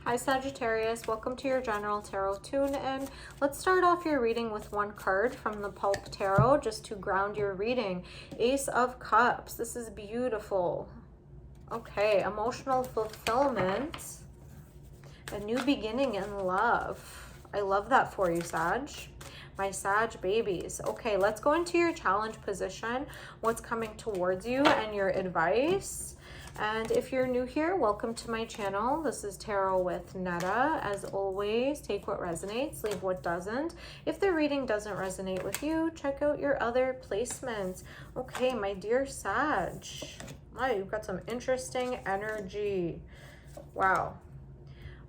Hi Sagittarius, welcome to your general tarot tune, and let's start off your reading with one card from the Pulp Tarot just to ground your reading. Ace of Cups. This is beautiful. Okay, emotional fulfillment, a new beginning in love. I love that for you, Sag. My Sag babies. Okay, let's go into your challenge position, what's coming towards you, and your advice. And if you're new here, welcome to my channel. This is Tarot with Netta. As always, take what resonates, leave what doesn't. If the reading doesn't resonate with you, check out your other placements. Okay, my dear Sag. Wow, you've got some interesting energy. Wow.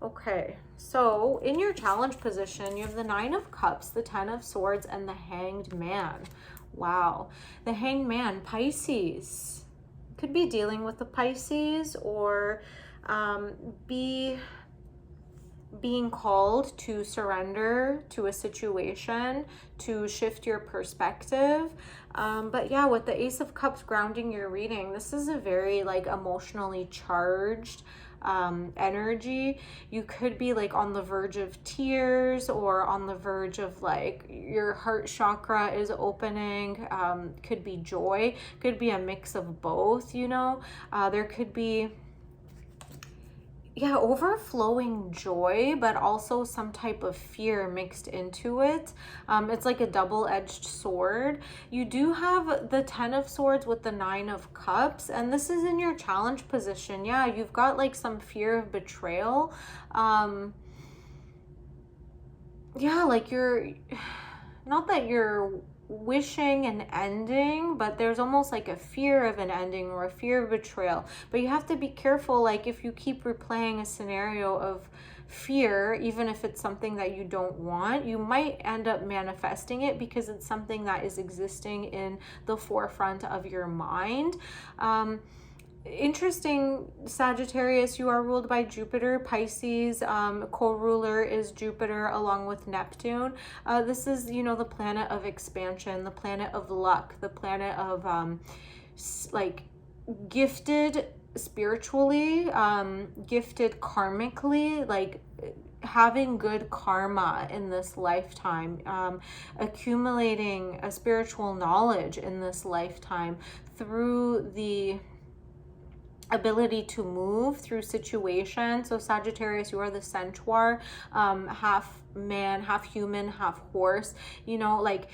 Okay, so in your challenge position, you have the Nine of Cups, the Ten of Swords, and the Hanged Man. Wow. The Hanged Man, Pisces. Could be dealing with the Pisces, or being called to surrender to a situation, to shift your perspective. But yeah, with the Ace of Cups grounding your reading, this is a very like emotionally charged energy. You could be like on the verge of tears, or on the verge of like your heart chakra is opening. Could be joy, could be a mix of both, you know. There could be, yeah, overflowing joy, but also some type of fear mixed into it. It's like a double-edged sword. You do have the Ten of Swords with the Nine of Cups, and this is in your challenge position. Yeah, you've got like some fear of betrayal. Yeah, like you're, not that you're wishing an ending, but there's almost like a fear of an ending or a fear of betrayal. But you have to be careful, like if you keep replaying a scenario of fear, even if it's something that you don't want, you might end up manifesting it because it's something that is existing in the forefront of your mind. Interesting, Sagittarius, you are ruled by Jupiter. Pisces, co-ruler is Jupiter along with Neptune. This is, you know, the planet of expansion, the planet of luck, the planet of like gifted spiritually, gifted karmically, like having good karma in this lifetime, accumulating a spiritual knowledge in this lifetime through the ability to move through situations. So Sagittarius, you are the centaur, half man, half human, half horse, you know, like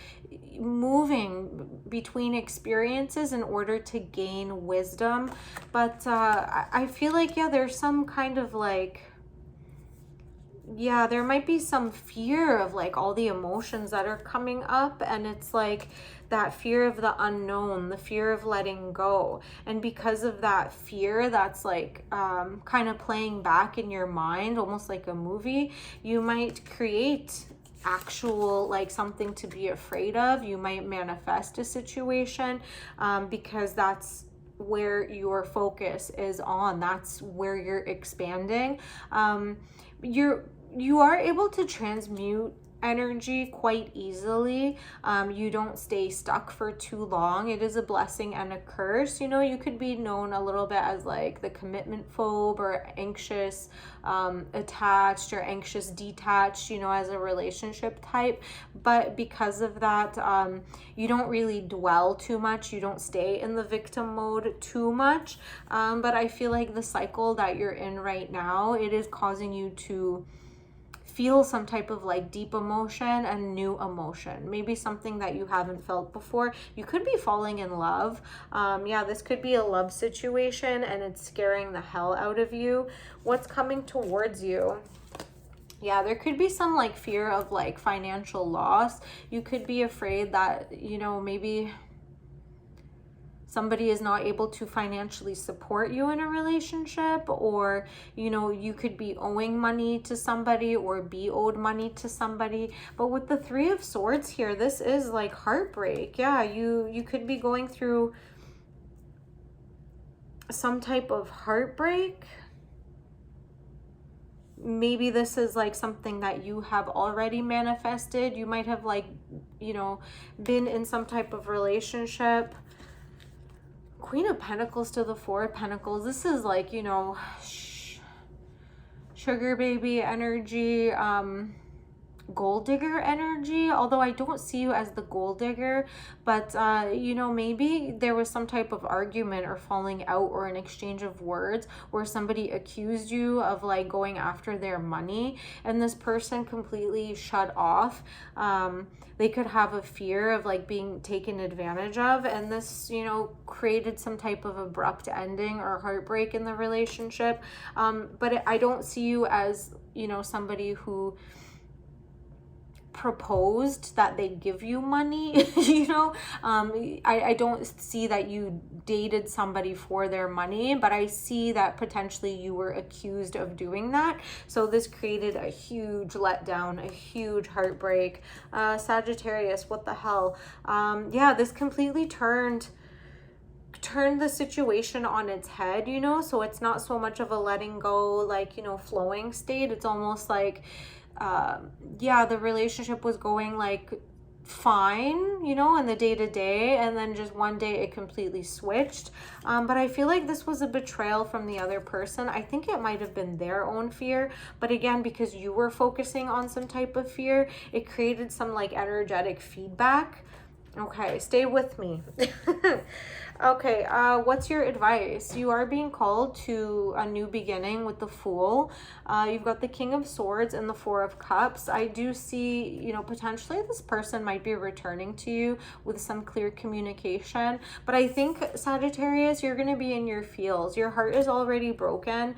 moving between experiences in order to gain wisdom. But I feel like, yeah, there's some kind of like, yeah, there might be some fear of like all the emotions that are coming up, and it's like that fear of the unknown, the fear of letting go. And because of that fear that's like kind of playing back in your mind, almost like a movie, you might create actual like something to be afraid of. You might manifest a situation because that's where your focus is on. That's where you're expanding. You are able to transmute energy quite easily. You don't stay stuck for too long. It is a blessing and a curse. You know, you could be known a little bit as like the commitment phobe, or anxious attached, or anxious detached, you know, as a relationship type. But because of that, you don't really dwell too much. You don't stay in the victim mode too much. But I feel like the cycle that you're in right now, it is causing you to feel some type of like deep emotion and new emotion, maybe something that you haven't felt before. You could be falling in love. Yeah, this could be a love situation, and it's scaring the hell out of you. What's coming towards you? Yeah, there could be some like fear of like financial loss. You could be afraid that, you know, maybe somebody is not able to financially support you in a relationship, or, you know, you could be owing money to somebody or be owed money to somebody. But with the Three of Swords here, this is like heartbreak. Yeah, you could be going through some type of heartbreak. Maybe this is like something that you have already manifested. You might have like, you know, been in some type of relationship. Queen of Pentacles to the Four of Pentacles. This is like, you know, sugar baby energy, gold digger energy, although I don't see you as the gold digger, but you know, maybe there was some type of argument or falling out or an exchange of words where somebody accused you of like going after their money, and this person completely shut off. They could have a fear of like being taken advantage of, and this, you know, created some type of abrupt ending or heartbreak in the relationship. But I don't see you as, you know, somebody who proposed that they give you money. You know, I don't see that you dated somebody for their money, but I see that potentially you were accused of doing that. So this created a huge letdown, a huge heartbreak. Sagittarius, what the hell? Yeah, this completely turned the situation on its head, you know. So it's not so much of a letting go, like, you know, flowing state. It's almost like yeah, the relationship was going like fine, you know, in the day-to-day, and then just one day it completely switched. But I feel like this was a betrayal from the other person. I think it might have been their own fear, but again, because you were focusing on some type of fear, it created some like energetic feedback. Okay, stay with me. Okay, what's your advice? You are being called to a new beginning with the Fool. You've got the King of Swords and the Four of Cups. I do see, you know, potentially this person might be returning to you with some clear communication. But I think, Sagittarius, you're going to be in your feels. Your heart is already broken.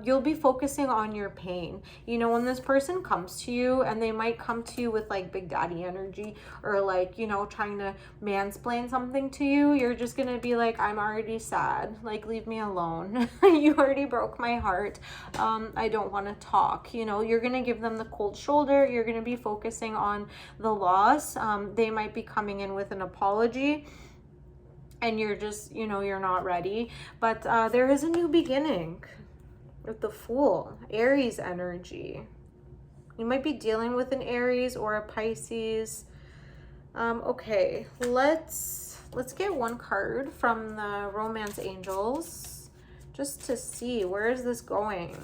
You'll be focusing on your pain. You know, when this person comes to you, and they might come to you with like Big Daddy energy, or like, you know, trying to mansplain something to you, you're just going to be like, I'm already sad, like, leave me alone. You already broke my heart. I don't want to talk. You know, you're going to give them the cold shoulder. You're going to be focusing on the loss. They might be coming in with an apology, and you're just, you know, you're not ready. But there is a new beginning with the Fool. Aries energy. You might be dealing with an Aries or a Pisces. Okay, let's get one card from the Romance Angels just to see, where is this going?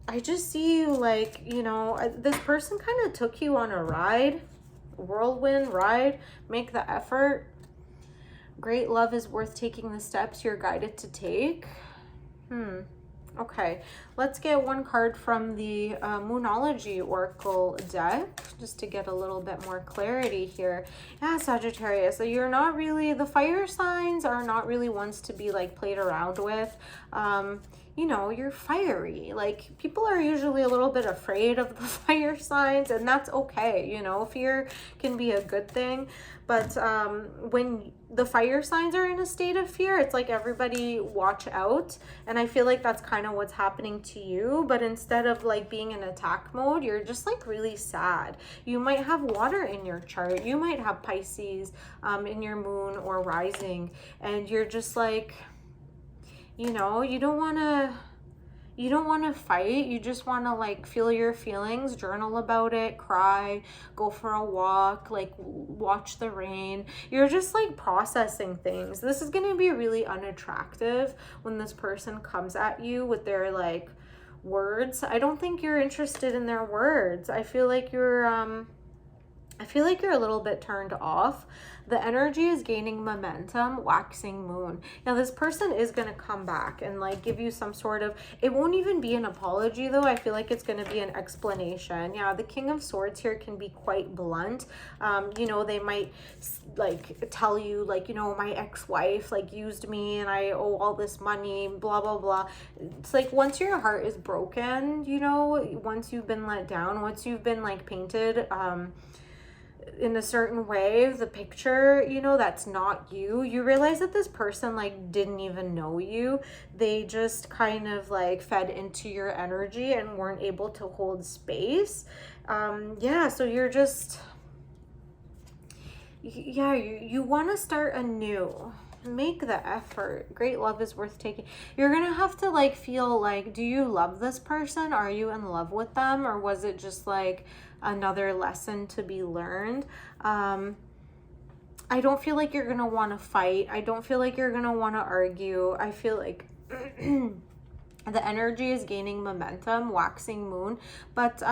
I just see you like, you know, this person kind of took you on a ride, whirlwind ride. Make the effort. Great love is worth taking the steps you're guided to take. Okay, let's get one card from the Moonology Oracle deck just to get a little bit more clarity here. Yeah, Sagittarius, so you're not really, the fire signs are not really ones to be like played around with. You know, you're fiery. Like, people are usually a little bit afraid of the fire signs, and that's okay. You know, fear can be a good thing. But when the fire signs are in a state of fear, it's like everybody watch out. And I feel like that's kind of what's happening to you. But instead of like being in attack mode, you're just like really sad. You might have water in your chart. You might have Pisces in your moon or rising. And you're just like, you know, you don't want to fight. You just want to like feel your feelings, journal about it, cry, go for a walk, like watch the rain. You're just like processing things. This is going to be really unattractive when this person comes at you with their like words. I don't think you're interested in their words. I feel like you're a little bit turned off. The energy is gaining momentum, waxing moon. Now, this person is going to come back and like give you some sort of, it won't even be an apology though. I feel like it's going to be an explanation. Yeah, the King of Swords here can be quite blunt. You know, they might like tell you like, you know, my ex-wife like used me and I owe all this money, blah, blah, blah. It's like once your heart is broken, you know, once you've been let down, once you've been like painted, in a certain way, the picture, you know, that's not you. You realize that this person like didn't even know you. They just kind of like fed into your energy and weren't able to hold space. Yeah, so you're just, yeah, you want to start anew. Make the effort. Great love is worth taking. You're gonna have to like feel like, do you love this person? Are you in love with them? Or was it just like another lesson to be learned? I don't feel like you're gonna want to fight. I don't feel like you're gonna want to argue. I feel like The energy is gaining momentum, waxing moon, but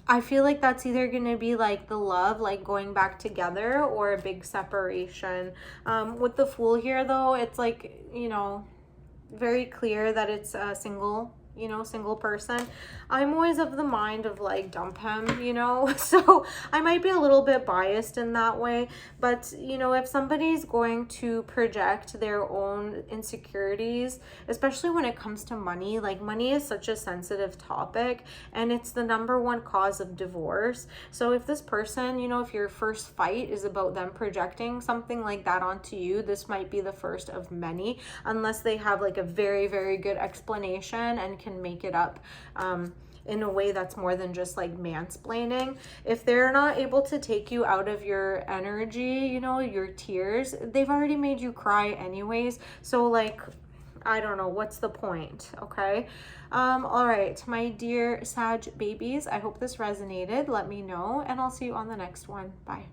I feel like that's either going to be like the love, like going back together, or a big separation. With the Fool here, though, it's like, you know, very clear that it's a single, you know, single person. I'm always of the mind of like dump him, you know, so I might be a little bit biased in that way. But you know, if somebody's going to project their own insecurities, especially when it comes to money, like money is such a sensitive topic, and it's the #1 cause of divorce. So if this person, you know, if your first fight is about them projecting something like that onto you, this might be the first of many, unless they have like a very, very good explanation and can make it up in a way that's more than just like mansplaining. If they're not able to take you out of your energy, you know, your tears, they've already made you cry anyways. So like, I don't know, what's the point? Okay. All right, my dear Sag babies, I hope this resonated. Let me know, and I'll see you on the next one. Bye.